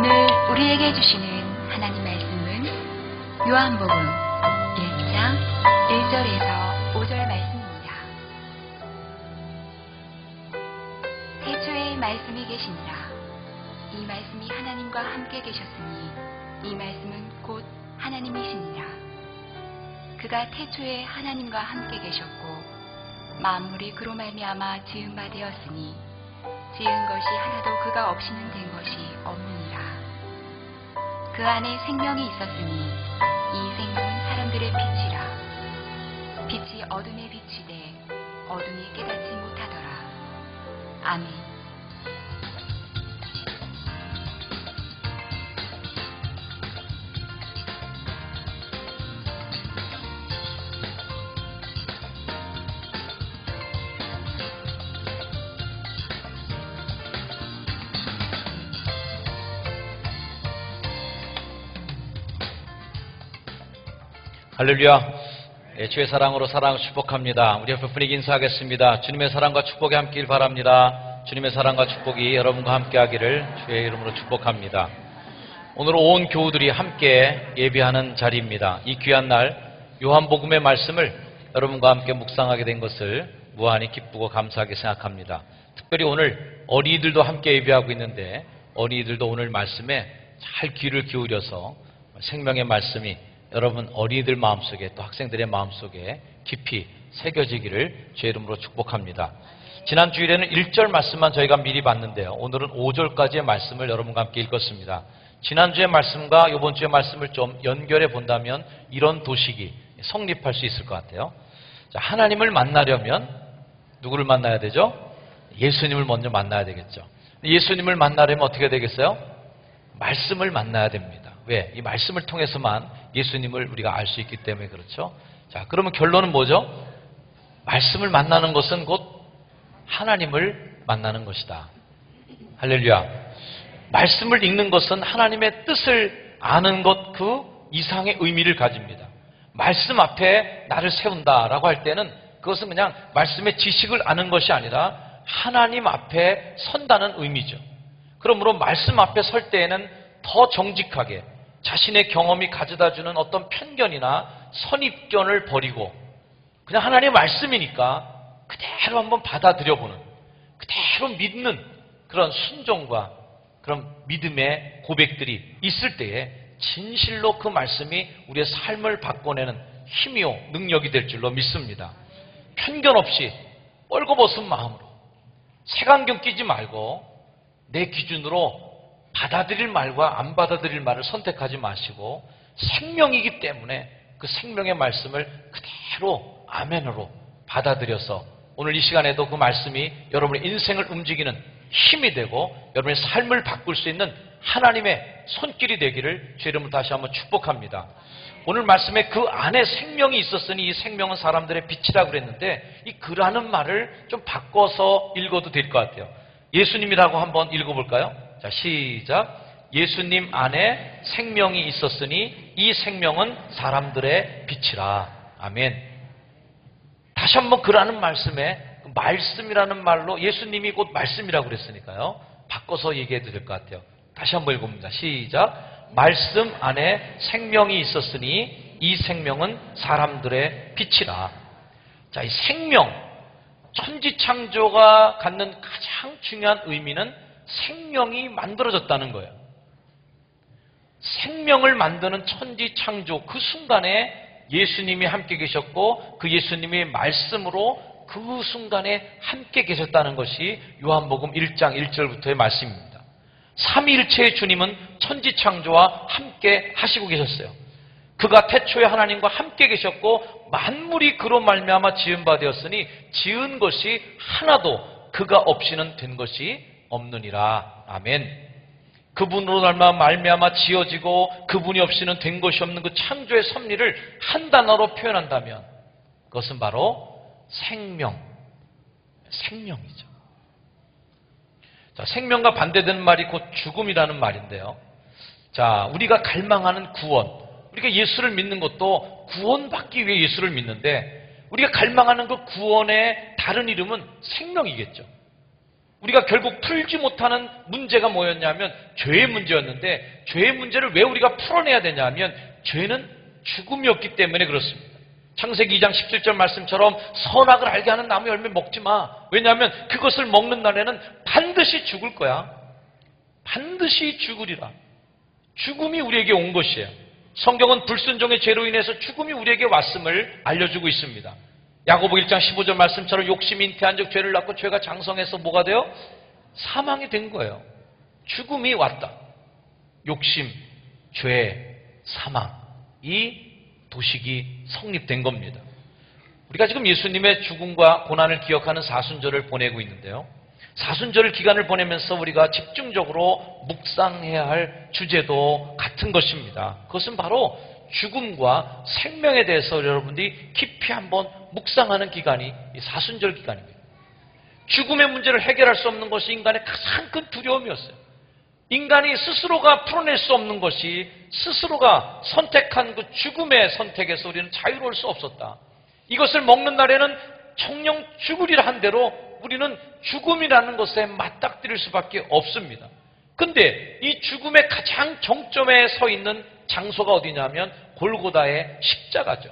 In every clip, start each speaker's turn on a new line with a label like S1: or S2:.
S1: 오늘 우리에게 주시는 하나님 말씀은 요한복음 1장 1절에서 5절 말씀입니다. 태초에 말씀이 계시니라. 이 말씀이 하나님과 함께 계셨으니 이 말씀은 곧 하나님이시니라. 그가 태초에 하나님과 함께 계셨고 만물이 그로 말미암아 지은 바 되었으니 지은 것이 하나도 그가 없이는 된 것이 없느니라. 그 안에 생명이 있었으니 이 생명은 사람들의 빛이라. 빛이 어둠에 비치되 어둠이 깨닫지 못하더라. 아멘.
S2: 할렐루야. 주의 사랑으로 사랑을 축복합니다. 우리 옆에 분위기 인사하겠습니다. 주님의 사랑과 축복이 함께일 바랍니다. 주님의 사랑과 축복이 여러분과 함께하기를 주의 이름으로 축복합니다. 오늘 온 교우들이 함께 예배하는 자리입니다. 이 귀한 날 요한복음의 말씀을 여러분과 함께 묵상하게 된 것을 무한히 기쁘고 감사하게 생각합니다. 특별히 오늘 어린이들도 함께 예배하고 있는데 어린이들도 오늘 말씀에 잘 귀를 기울여서 생명의 말씀이 여러분 어린이들 마음속에 또 학생들의 마음속에 깊이 새겨지기를 주의 이름으로 축복합니다. 지난 주일에는 1절 말씀만 저희가 미리 봤는데요. 오늘은 5절까지의 말씀을 여러분과 함께 읽었습니다. 지난주의 말씀과 이번 주의 말씀을 좀 연결해 본다면 이런 도식이 성립할 수 있을 것 같아요. 자, 하나님을 만나려면 누구를 만나야 되죠? 예수님을 먼저 만나야 되겠죠. 예수님을 만나려면 어떻게 되겠어요? 말씀을 만나야 됩니다. 왜? 이 말씀을 통해서만 예수님을 우리가 알 수 있기 때문에 그렇죠. 자, 그러면 결론은 뭐죠? 말씀을 만나는 것은 곧 하나님을 만나는 것이다. 할렐루야. 말씀을 읽는 것은 하나님의 뜻을 아는 것 그 이상의 의미를 가집니다. 말씀 앞에 나를 세운다라고 할 때는 그것은 그냥 말씀의 지식을 아는 것이 아니라 하나님 앞에 선다는 의미죠. 그러므로 말씀 앞에 설 때에는 더 정직하게 자신의 경험이 가져다주는 어떤 편견이나 선입견을 버리고 그냥 하나님의 말씀이니까 그대로 한번 받아들여보는, 그대로 믿는 그런 순종과 그런 믿음의 고백들이 있을 때에 진실로 그 말씀이 우리의 삶을 바꿔내는 힘이요 능력이 될 줄로 믿습니다. 편견 없이 뻘거벗은 마음으로 색안경 끼지 말고 내 기준으로 받아들일 말과 안 받아들일 말을 선택하지 마시고 생명이기 때문에 그 생명의 말씀을 그대로 아멘으로 받아들여서 오늘 이 시간에도 그 말씀이 여러분의 인생을 움직이는 힘이 되고 여러분의 삶을 바꿀 수 있는 하나님의 손길이 되기를 주 이름으로 다시 한번 축복합니다. 오늘 말씀에 그 안에 생명이 있었으니 이 생명은 사람들의 빛이라고 그랬는데 이 그라는 말을 좀 바꿔서 읽어도 될 것 같아요. 예수님이라고 한번 읽어볼까요? 자, 시작. 예수님 안에 생명이 있었으니 이 생명은 사람들의 빛이라. 아멘. 다시 한번 그라는 말씀에 말씀이라는 말로 예수님이 곧 말씀이라고 그랬으니까요. 바꿔서 얘기해도 될 것 같아요. 다시 한번 읽어봅니다. 시작. 말씀 안에 생명이 있었으니 이 생명은 사람들의 빛이라. 자, 이 생명, 천지창조가 갖는 가장 중요한 의미는 생명이 만들어졌다는 거예요. 생명을 만드는 천지창조 그 순간에 예수님이 함께 계셨고 그 예수님의 말씀으로 그 순간에 함께 계셨다는 것이 요한복음 1장 1절부터의 말씀입니다. 삼위일체의 주님은 천지창조와 함께 하시고 계셨어요. 그가 태초에 하나님과 함께 계셨고 만물이 그로 말미암아 지은 바 되었으니 지은 것이 하나도 그가 없이는 된 것이 없느니라. 아멘. 그분으로 말미암아 지어지고 그분이 없이는 된 것이 없는 그 창조의 섭리를 한 단어로 표현한다면 그것은 바로 생명이죠. 자, 생명과 반대되는 말이 곧 죽음이라는 말인데요. 자, 우리가 갈망하는 구원, 우리가 예수를 믿는 것도 구원받기 위해 예수를 믿는데 우리가 갈망하는 그 구원의 다른 이름은 생명이겠죠. 우리가 결국 풀지 못하는 문제가 뭐였냐면 죄의 문제였는데, 죄의 문제를 왜 우리가 풀어내야 되냐면 죄는 죽음이었기 때문에 그렇습니다. 창세기 2장 17절 말씀처럼 선악을 알게 하는 나무 열매 먹지 마. 왜냐하면 그것을 먹는 날에는 반드시 죽을 거야. 반드시 죽으리라. 죽음이 우리에게 온 것이에요. 성경은 불순종의 죄로 인해서 죽음이 우리에게 왔음을 알려주고 있습니다. 야고보 1장 15절 말씀처럼 욕심이 잉태한 즉 죄를 낳고 죄가 장성해서 뭐가 돼요? 사망이 된 거예요. 죽음이 왔다. 욕심, 죄, 사망, 이 도식이 성립된 겁니다. 우리가 지금 예수님의 죽음과 고난을 기억하는 사순절을 보내고 있는데요. 사순절 기간을 보내면서 우리가 집중적으로 묵상해야 할 주제도 같은 것입니다. 그것은 바로 죽음과 생명에 대해서 여러분들이 깊이 한번 묵상하는 기간이 이 사순절 기간입니다. 죽음의 문제를 해결할 수 없는 것이 인간의 가장 큰 두려움이었어요. 인간이 스스로가 풀어낼 수 없는 것이 스스로가 선택한 그 죽음의 선택에서 우리는 자유로울 수 없었다. 이것을 먹는 날에는 정령 죽으리라 한 대로 우리는 죽음이라는 것에 맞닥뜨릴 수밖에 없습니다. 근데 이 죽음의 가장 정점에 서 있는 장소가 어디냐면 골고다의 십자가죠.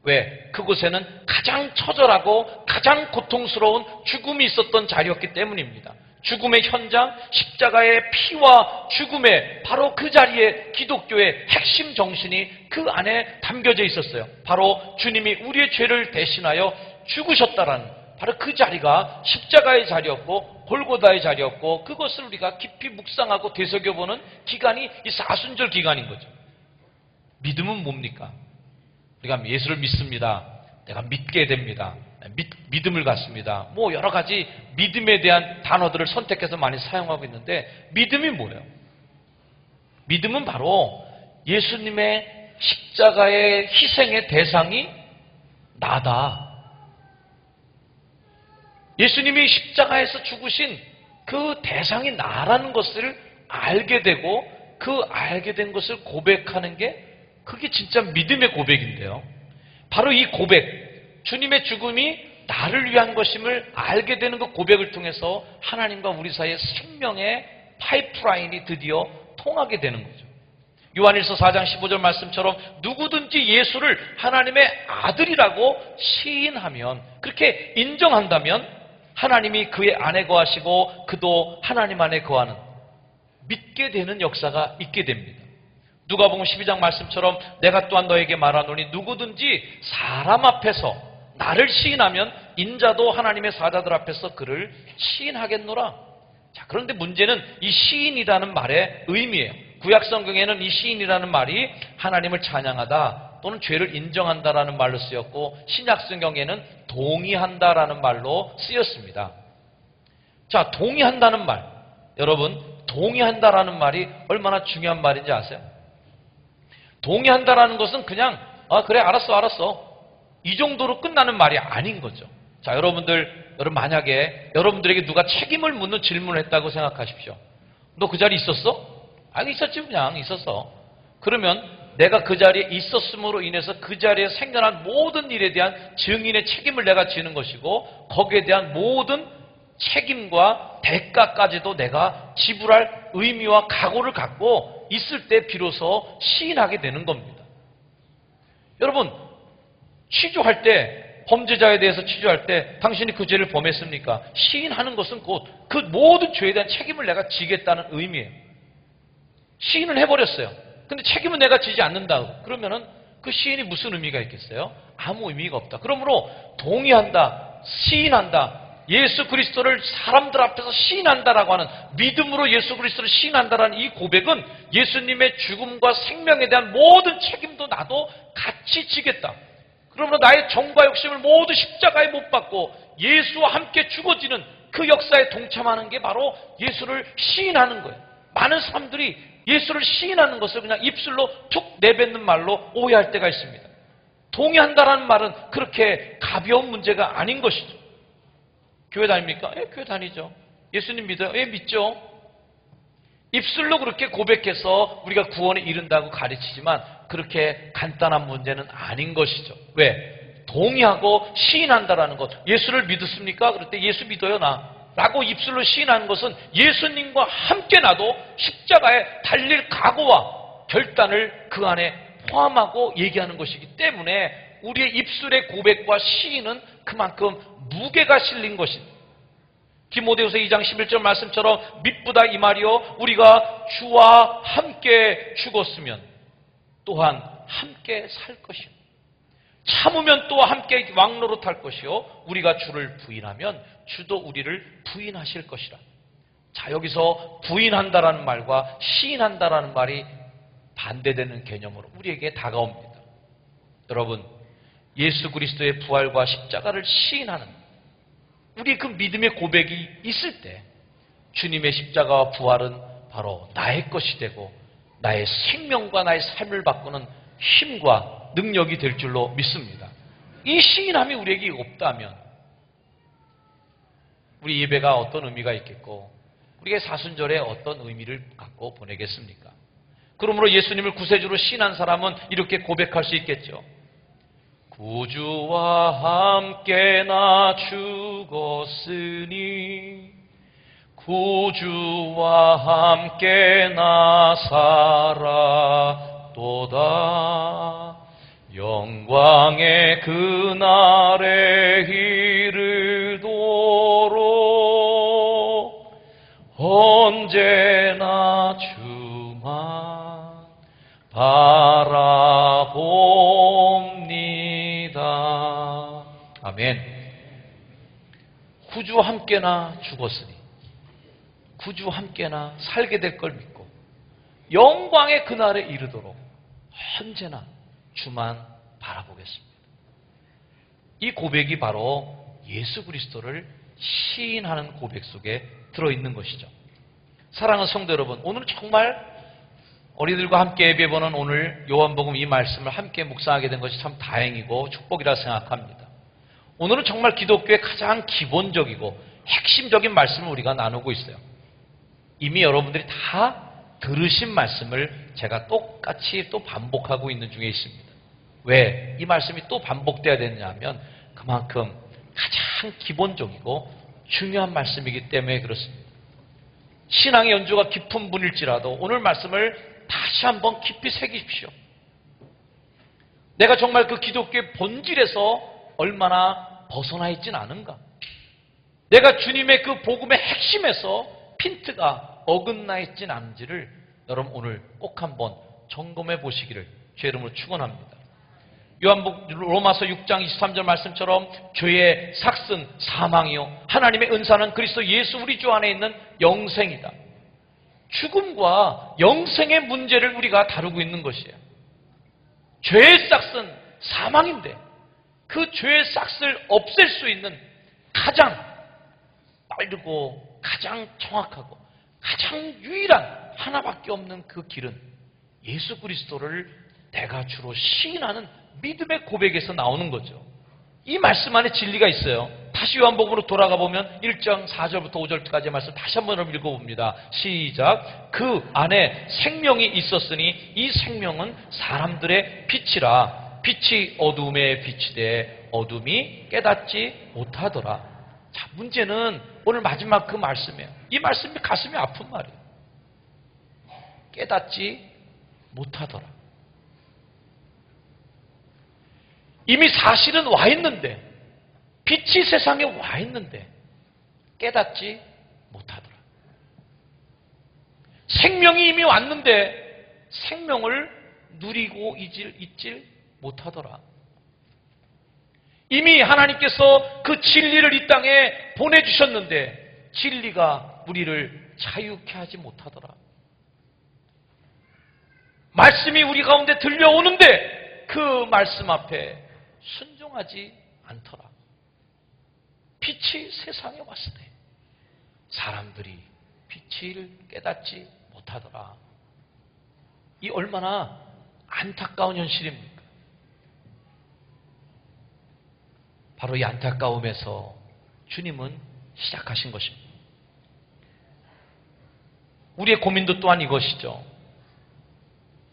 S2: 왜? 그곳에는 가장 처절하고 가장 고통스러운 죽음이 있었던 자리였기 때문입니다. 죽음의 현장, 십자가의 피와 죽음의 바로 그 자리에 기독교의 핵심 정신이 그 안에 담겨져 있었어요. 바로 주님이 우리의 죄를 대신하여 죽으셨다라는 바로 그 자리가 십자가의 자리였고 골고다의 자리였고, 그것을 우리가 깊이 묵상하고 되새겨보는 기간이 이 사순절 기간인 거죠. 믿음은 뭡니까? 우리가 예수를 믿습니다. 내가 믿게 됩니다. 믿음을 갖습니다. 뭐 여러 가지 믿음에 대한 단어들을 선택해서 많이 사용하고 있는데, 믿음이 뭐예요? 믿음은 바로 예수님의 십자가의 희생의 대상이 나다. 예수님이 십자가에서 죽으신 그 대상이 나라는 것을 알게 되고, 그 알게 된 것을 고백하는 게 그게 진짜 믿음의 고백인데요. 바로 이 고백, 주님의 죽음이 나를 위한 것임을 알게 되는 그 고백을 통해서 하나님과 우리 사이의 생명의 파이프라인이 드디어 통하게 되는 거죠. 요한일서 4장 15절 말씀처럼 누구든지 예수를 하나님의 아들이라고 시인하면, 그렇게 인정한다면 하나님이 그의 안에 거하시고 그도 하나님 안에 거하는 믿게 되는 역사가 있게 됩니다. 누가복음 12장 말씀처럼 내가 또한 너에게 말하노니 누구든지 사람 앞에서 나를 시인하면 인자도 하나님의 사자들 앞에서 그를 시인하겠노라. 자, 그런데 문제는 이 시인이라는 말의 의미예요. 구약 성경에는 이 시인이라는 말이 하나님을 찬양하다 또는 죄를 인정한다라는 말로 쓰였고, 신약 성경에는 동의한다라는 말로 쓰였습니다. 자, 동의한다는 말, 여러분, 동의한다라는 말이 얼마나 중요한 말인지 아세요? 동의한다라는 것은 그냥 그래 알았어 이 정도로 끝나는 말이 아닌 거죠. 자, 여러분 만약에 여러분들에게 누가 책임을 묻는 질문을 했다고 생각하십시오. 너 그 자리에 있었어? 아니, 있었지, 그냥 있었어. 그러면 내가 그 자리에 있었음으로 인해서 그 자리에 생겨난 모든 일에 대한 증인의 책임을 내가 지는 것이고, 거기에 대한 모든 책임과 대가까지도 내가 지불할 의미와 각오를 갖고 있을 때 비로소 시인하게 되는 겁니다. 여러분, 취조할 때, 범죄자에 대해서 취조할 때 당신이 그 죄를 범했습니까? 시인하는 것은 곧 그 모든 죄에 대한 책임을 내가 지겠다는 의미예요. 시인을 해버렸어요. 근데 책임은 내가 지지 않는다. 그러면은 그 시인이 무슨 의미가 있겠어요? 아무 의미가 없다. 그러므로 동의한다, 시인한다, 예수 그리스도를 사람들 앞에서 시인한다라고 하는, 믿음으로 예수 그리스도를 시인한다라는 이 고백은 예수님의 죽음과 생명에 대한 모든 책임도 나도 같이 지겠다. 그러므로 나의 정과 욕심을 모두 십자가에 못 박고 예수와 함께 죽어지는 그 역사에 동참하는 게 바로 예수를 시인하는 거예요. 많은 사람들이 예수를 시인하는 것을 그냥 입술로 툭 내뱉는 말로 오해할 때가 있습니다. 동의한다라는 말은 그렇게 가벼운 문제가 아닌 것이죠. 교회 다닙니까? 예, 교회 다니죠. 예수님 믿어요? 예, 믿죠. 입술로 그렇게 고백해서 우리가 구원에 이른다고 가르치지만 그렇게 간단한 문제는 아닌 것이죠. 왜? 동의하고 시인한다라는 것. 예수를 믿습니까? 그럴 때 예수 믿어요, 나. 라고 입술로 시인하는 것은 예수님과 함께 나도 십자가에 달릴 각오와 결단을 그 안에 포함하고 얘기하는 것이기 때문에 우리의 입술의 고백과 시인은 그만큼 무게가 실린 것입니다. 디모데후서 2장 11절 말씀처럼 미쁘다 이 말이요 우리가 주와 함께 죽었으면 또한 함께 살 것이요 참으면 또 함께 왕노릇 할 것이요 우리가 주를 부인하면 주도 우리를 부인하실 것이라. 자, 여기서 부인한다라는 말과 시인한다라는 말이 반대되는 개념으로 우리에게 다가옵니다. 여러분, 예수 그리스도의 부활과 십자가를 시인하는 우리 그 믿음의 고백이 있을 때 주님의 십자가와 부활은 바로 나의 것이 되고 나의 생명과 나의 삶을 바꾸는 힘과 능력이 될 줄로 믿습니다. 이 시인함이 우리에게 없다면 우리 예배가 어떤 의미가 있겠고 우리의 사순절에 어떤 의미를 갖고 보내겠습니까? 그러므로 예수님을 구세주로 시인한 사람은 이렇게 고백할 수 있겠죠. 구주와 함께 나 죽었으니 구주와 함께 나 살았도다. 영광의 그날에 이르도록 언제나 주만 바라봅니다. 아멘. 구주와 함께나 죽었으니 구주와 함께나 살게 될 걸 믿고 영광의 그날에 이르도록 언제나 주만 바라보겠습니다. 이 고백이 바로 예수 그리스도를 시인하는 고백 속에 들어있는 것이죠. 사랑하는 성도 여러분, 오늘은 정말 어린이들과 함께 예배보는 오늘 요한복음 이 말씀을 함께 묵상하게 된 것이 참 다행이고 축복이라 생각합니다. 오늘은 정말 기독교의 가장 기본적이고 핵심적인 말씀을 우리가 나누고 있어요. 이미 여러분들이 다 들으신 말씀을 제가 똑같이 또 반복하고 있는 중에 있습니다. 왜 이 말씀이 또 반복돼야 되느냐 하면 그만큼 가장 기본적이고 중요한 말씀이기 때문에 그렇습니다. 신앙의 연주가 깊은 분일지라도 오늘 말씀을 다시 한번 깊이 새기십시오. 내가 정말 그 기독교의 본질에서 얼마나 벗어나 있진 않은가? 내가 주님의 그 복음의 핵심에서 핀트가 어긋나 있진 않은지를 여러분 오늘 꼭 한번 점검해 보시기를 주의 이름으로 축원합니다. 로마서 6장 23절 말씀처럼 죄의 삭은 사망이요 하나님의 은사는 그리스도 예수 우리 주 안에 있는 영생이다. 죽음과 영생의 문제를 우리가 다루고 있는 것이에요. 죄의 삭은 사망인데 그 죄의 삭을 없앨 수 있는 가장 빠르고 가장 정확하고 가장 유일한 하나밖에 없는 그 길은 예수 그리스도를 내가 주로 시인하는 믿음의 고백에서 나오는 거죠. 이 말씀 안에 진리가 있어요. 다시 요한복음으로 돌아가 보면 1장 4절부터 5절까지의 말씀 다시 한번 읽어봅니다. 시작. 그 안에 생명이 있었으니 이 생명은 사람들의 빛이라. 빛이 어둠에 비치되 어둠이 깨닫지 못하더라. 자, 문제는 오늘 마지막 그 말씀이에요. 이 말씀이 가슴이 아픈 말이에요. 깨닫지 못하더라. 이미 사실은 와 있는데 빛이 세상에 와 있는데 깨닫지 못하더라. 생명이 이미 왔는데 생명을 누리고 잊질 못하더라. 이미 하나님께서 그 진리를 이 땅에 보내주셨는데 진리가 우리를 자유케 하지 못하더라. 말씀이 우리 가운데 들려오는데 그 말씀 앞에 순종하지 않더라. 빛이 세상에 왔을 때 사람들이 빛을 깨닫지 못하더라. 이 얼마나 안타까운 현실입니까? 바로 이 안타까움에서 주님은 시작하신 것입니다. 우리의 고민도 또한 이것이죠.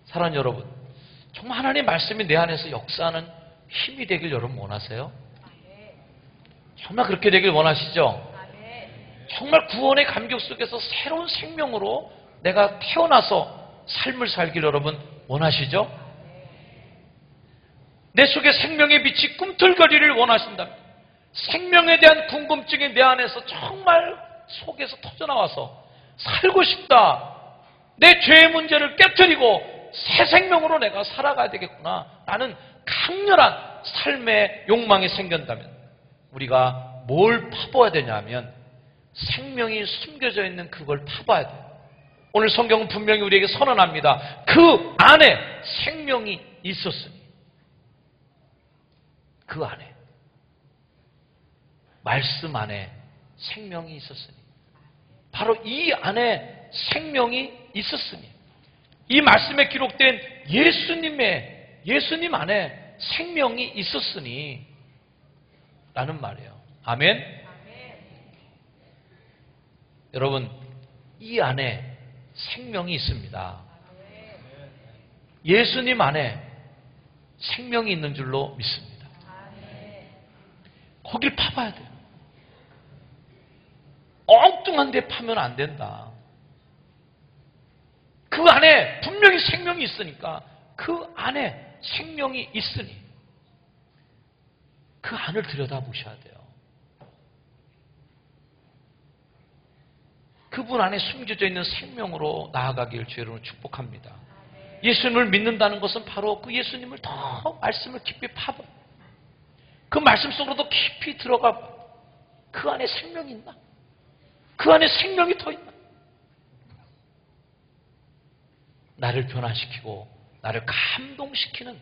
S2: 사랑하는 여러분, 정말 하나님의 말씀이 내 안에서 역사하는 힘이 되길 여러분 원하세요? 정말 그렇게 되길 원하시죠? 정말 구원의 감격 속에서 새로운 생명으로 내가 태어나서 삶을 살기를 여러분 원하시죠? 내 속에 생명의 빛이 꿈틀거리를 원하신다면, 생명에 대한 궁금증이 내 안에서 정말 속에서 터져나와서 살고 싶다, 내 죄의 문제를 깨트리고 새 생명으로 내가 살아가야 되겠구나 라는 강렬한 삶의 욕망이 생긴다면 우리가 뭘 파봐야 되냐면 생명이 숨겨져 있는 그걸 파봐야 돼요. 오늘 성경은 분명히 우리에게 선언합니다. 그 안에 생명이 있었으니, 그 안에, 말씀 안에 생명이 있었으니, 바로 이 안에 생명이 있었으니, 이 말씀에 기록된 예수님 안에 생명이 있었으니 라는 말이에요. 아멘? 여러분, 이 안에 생명이 있습니다. 예수님 안에 생명이 있는 줄로 믿습니다. 거길 파봐야 돼요. 엉뚱한 데 파면 안 된다. 그 안에 분명히 생명이 있으니까, 그 안에 생명이 있으니 그 안을 들여다보셔야 돼요. 그분 안에 숨겨져 있는 생명으로 나아가길 주의 이름으로 축복합니다. 예수님을 믿는다는 것은 바로 그 예수님을 더 말씀을 깊이 파봐, 그 말씀 속으로 더 깊이 들어가 봐. 그 안에 생명이 있나? 그 안에 생명이 더 있나? 나를 변화시키고 나를 감동시키는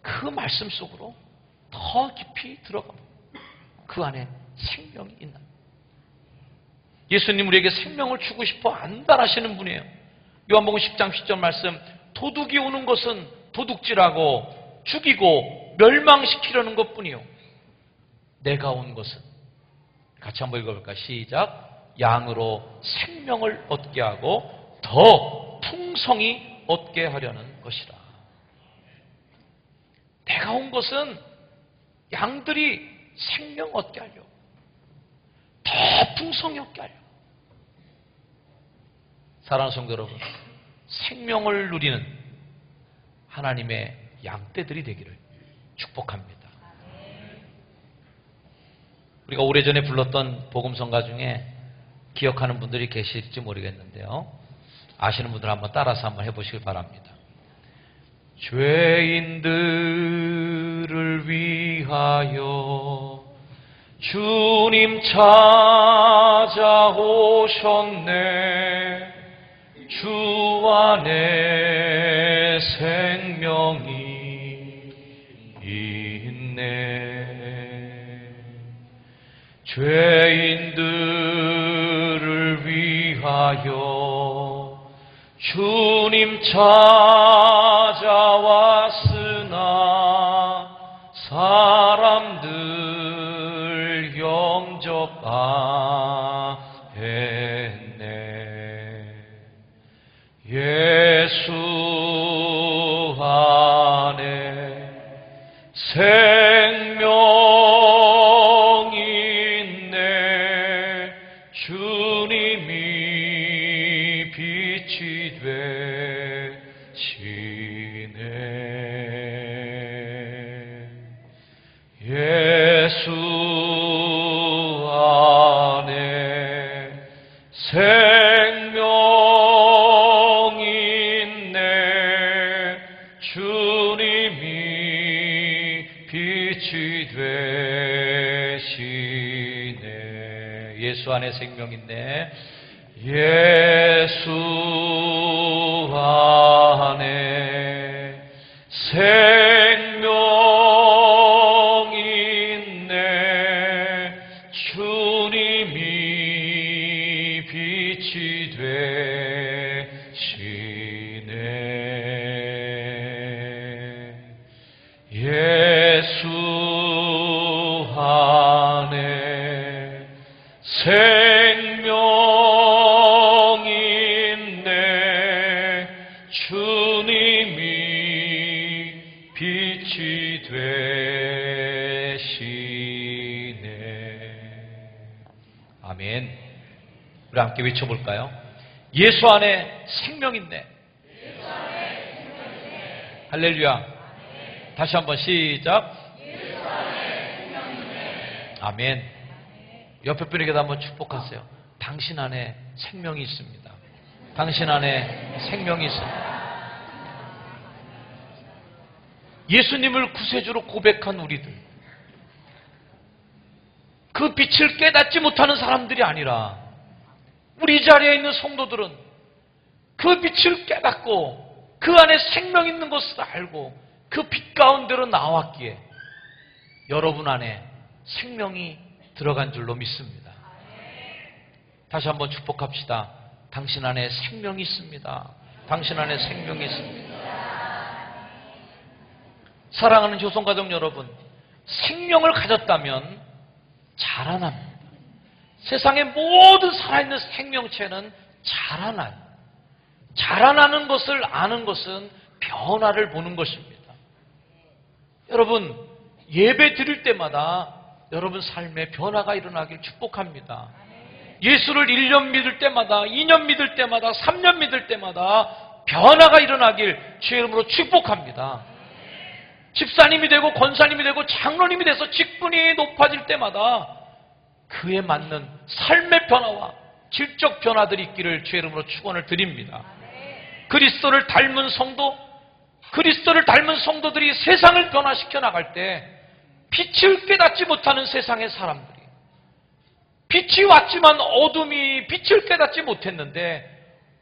S2: 그 말씀 속으로 더 깊이 들어가 봐. 그 안에 생명이 있나? 예수님 우리에게 생명을 주고 싶어 안달하시는 분이에요. 요한복음 10장 10절 말씀, 도둑이 오는 것은 도둑질하고 죽이고 멸망시키려는 것뿐이요, 내가 온 것은, 같이 한번 읽어볼까? 시작. 양으로 생명을 얻게 하고 더 풍성히 얻게 하려는 것이라. 내가 온 것은 양들이 생명 얻게 하려고, 더 풍성히 얻게 하려고. 사랑하는 성도 여러분, 생명을 누리는 하나님의 양떼들이 되기를 축복합니다. 우리가 오래전에 불렀던 복음성가 중에 기억하는 분들이 계실지 모르겠는데요, 아시는 분들 한번 따라서 한번 해보시길 바랍니다. 죄인들을 위하여 주님 찾아오셨네. 주 안에 생명이 있네. 죄인들을 위하여 주님 찾아왔으나 사람들 영접하했네. 예수 안에 생명이 있네. 주님이 빛이 되시네. 예수 안에 생명이 있네. 주님이 빛이 되시네. 예수 안에 생명 있네. 예수 안에 생명이 있네. 주님이 빛이 되시네. 예수 안에 생명이 있네. 주님이 빛이 되시네. 아멘. 우리 함께 외쳐볼까요? 예수 안에 생명 있네. 할렐루야. 다시 한번 시작. 아멘. 옆에 분에게도 한번 축복하세요. 당신 안에 생명이 있습니다. 당신 안에 생명이 있습니다. 예수님을 구세주로 고백한 우리들, 그 빛을 깨닫지 못하는 사람들이 아니라 우리 자리에 있는 성도들은 그 빛을 깨닫고 그 안에 생명 있는 것을 알고 그 빛 가운데로 나왔기에 여러분 안에 생명이 들어간 줄로 믿습니다. 다시 한번 축복합시다. 당신 안에 생명이 있습니다. 당신 안에 생명이 있습니다. 사랑하는 조성가족 여러분, 생명을 가졌다면 자라납니다. 세상의 모든 살아있는 생명체는 자라나요. 자라나는 것을 아는 것은 변화를 보는 것입니다. 여러분, 예배 드릴 때마다 여러분 삶에 변화가 일어나길 축복합니다. 예수를 1년 믿을 때마다, 2년 믿을 때마다, 3년 믿을 때마다 변화가 일어나길 주의 이름으로 축복합니다. 집사님이 되고 권사님이 되고 장로님이 돼서 직분이 높아질 때마다 그에 맞는 삶의 변화와 질적 변화들이 있기를 주의 이름으로 축원을 드립니다. 그리스도를 닮은 성도, 그리스도를 닮은 성도들이 세상을 변화시켜 나갈 때 빛을 깨닫지 못하는 세상의 사람들이, 빛이 왔지만 어둠이 빛을 깨닫지 못했는데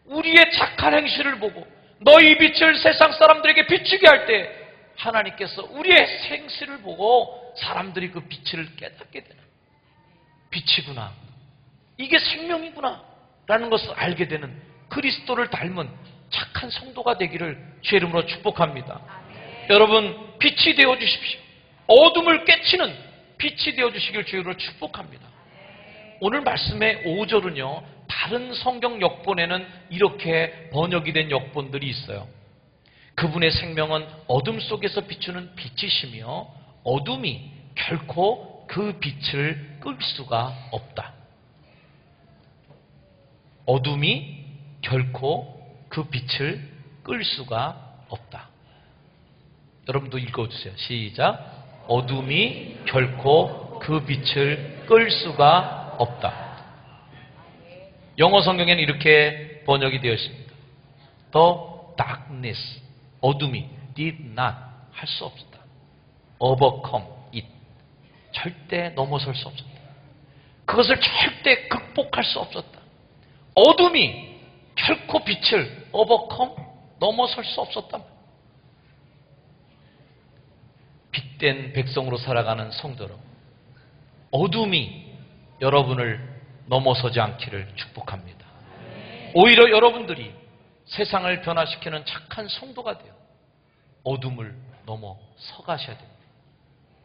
S2: 우리의 착한 행실을 보고 너희 빛을 세상 사람들에게 비추게 할 때 하나님께서 우리의 행실을 보고 사람들이 그 빛을 깨닫게 되는, 빛이구나, 이게 생명이구나 라는 것을 알게 되는 그리스도를 닮은 착한 성도가 되기를 주의 이름으로 축복합니다. 여러분, 빛이 되어 주십시오. 어둠을 깨치는 빛이 되어 주시길 주의 이름으로 축복합니다. 오늘 말씀의 5절은요, 다른 성경 역본에는 이렇게 번역이 된 역본들이 있어요. 그분의 생명은 어둠 속에서 비추는 빛이시며 어둠이 결코 그 빛을 끌 수가 없다. 어둠이 결코 그 빛을 끌 수가 없다. 여러분도 읽어주세요. 시작. 어둠이 결코 그 빛을 끌 수가 없다. 영어 성경에는 이렇게 번역이 되어 있습니다. The darkness, 어둠이 did not, 할 수 없었다. overcome it, 절대 넘어설 수 없었다. 그것을 절대 극복할 수 없었다. 어둠이 결코 빛을 overcome, 넘어설 수 없었다. 빛된 백성으로 살아가는 성도로 어둠이 여러분을 넘어서지 않기를 축복합니다. 오히려 여러분들이 세상을 변화시키는 착한 성도가 되어 어둠을 넘어서 가셔야 됩니다.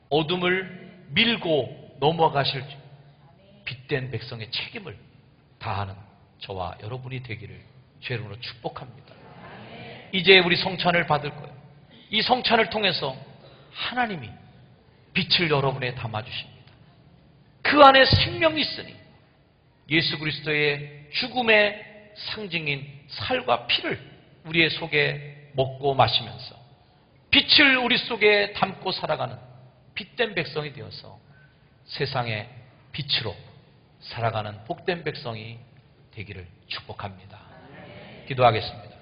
S2: 어둠을 밀고 넘어가실 빛된 백성의 책임을 다하는 저와 여러분이 되기를 주의 이름으로 축복합니다. 이제 우리 성찬을 받을 거예요. 이 성찬을 통해서 하나님이 빛을 여러분에 담아주십니다. 그 안에 생명이 있으니 예수 그리스도의 죽음의 상징인 살과 피를 우리의 속에 먹고 마시면서 빛을 우리 속에 담고 살아가는 빛된 백성이 되어서 세상의 빛으로 살아가는 복된 백성이 되기를 축복합니다. 기도하겠습니다.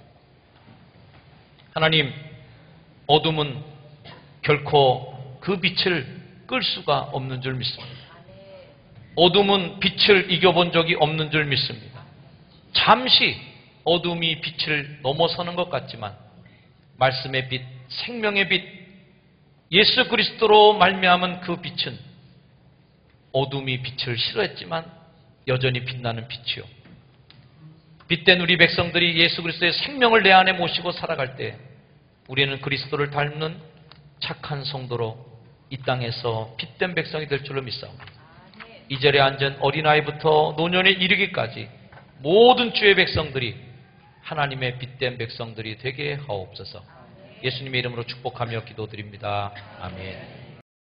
S2: 하나님, 어둠은 결코 그 빛을 끌 수가 없는 줄 믿습니다. 어둠은 빛을 이겨본 적이 없는 줄 믿습니다. 잠시 어둠이 빛을 넘어서는 것 같지만 말씀의 빛, 생명의 빛, 예수 그리스도로 말미암은 그 빛은 어둠이 빛을 싫어했지만 여전히 빛나는 빛이요, 빛된 우리 백성들이 예수 그리스도의 생명을 내 안에 모시고 살아갈 때 우리는 그리스도를 닮는 착한 성도로 이 땅에서 빛된 백성이 될 줄로 믿사옵니다. 이 자리에 앉은 어린아이부터 노년에 이르기까지 모든 주의 백성들이 하나님의 빛된 백성들이 되게 하옵소서. 예수님의 이름으로 축복하며 기도드립니다. 아멘.